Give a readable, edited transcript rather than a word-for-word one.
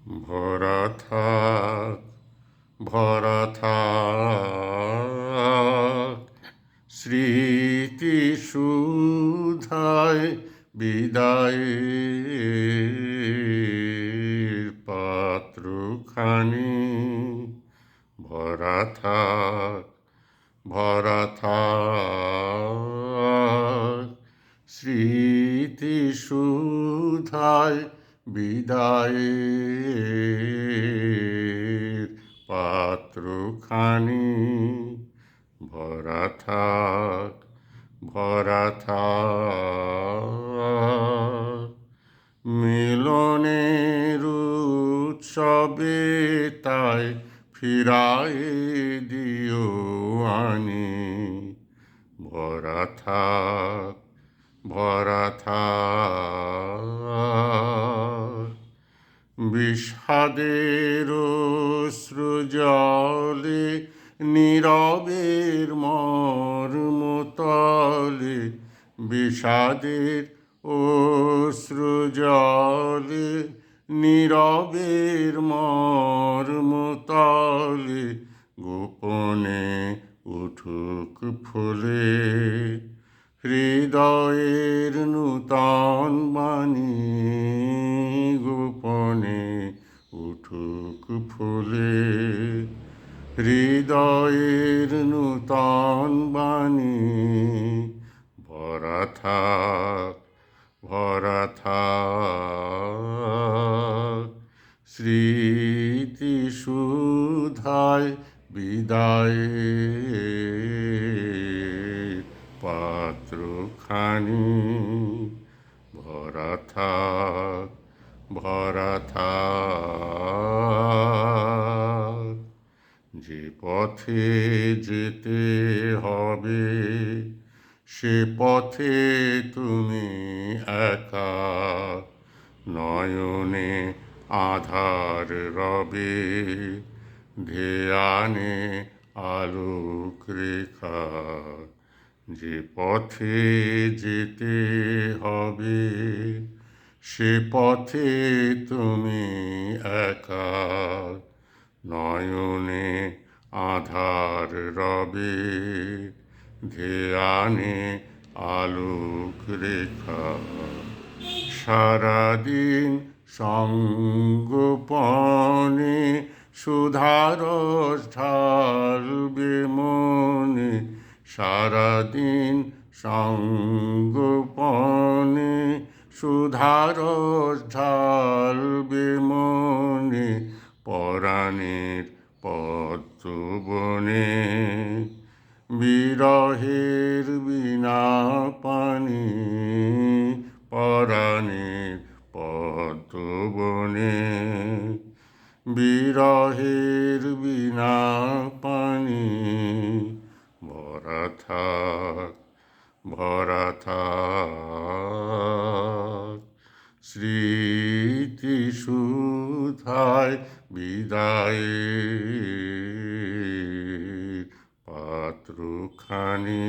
ভরা থাক, ভরা থাক স্মৃতি সুধায় বিদায়ের পাত্রখানি। ভরা থাক, ভরা থাক স্মৃতি সুধায় বিদায়ের পাত্রখানি। ভরা থাক, ভরা থাক মিলনের উৎসবে তাই ফিরায় দিও আনি। ভরা থাক, ভরা থাক বিষাদের অশ্রু জলে নীরবের মর্মতলে। বিষাদের অশ্রু জলে নীরবের মর্মতলে। গোপনে উঠুক ফুলে হৃদয়ের নূতন বাণী। গোপনে উঠুক ফুলে হৃদয়ের নূতন বাণী। ভরা থাক, ভরা থাক স্মৃতি সুধায় বিদায়ের পাত্রখানি। ভরা থাক, ভরা থাক যে পথে যেতে হবে সে পথে তুমি একা। নয়নে আধার রবে ধ্যানে আলোক রেখা। যে পথে যেতে হবে সে পথে তুমি একা। নয়নে আধার রবে ধ্যানে আলোক রেখা। সারাদিন সঙ্গোপনে সুধারস ঢালবে মনে। সারাদিন সঙ্গোপনে সুধারস ঢালবে মনে। পরাণের পদ্মবনে বিরহের বীণা পানি। পরাণের পদ্মবনে বিরহের বীণা পানি। ভরা থাক, ভরা থাক স্মৃতি সুধায় বিদায়ের পাত্রখানি।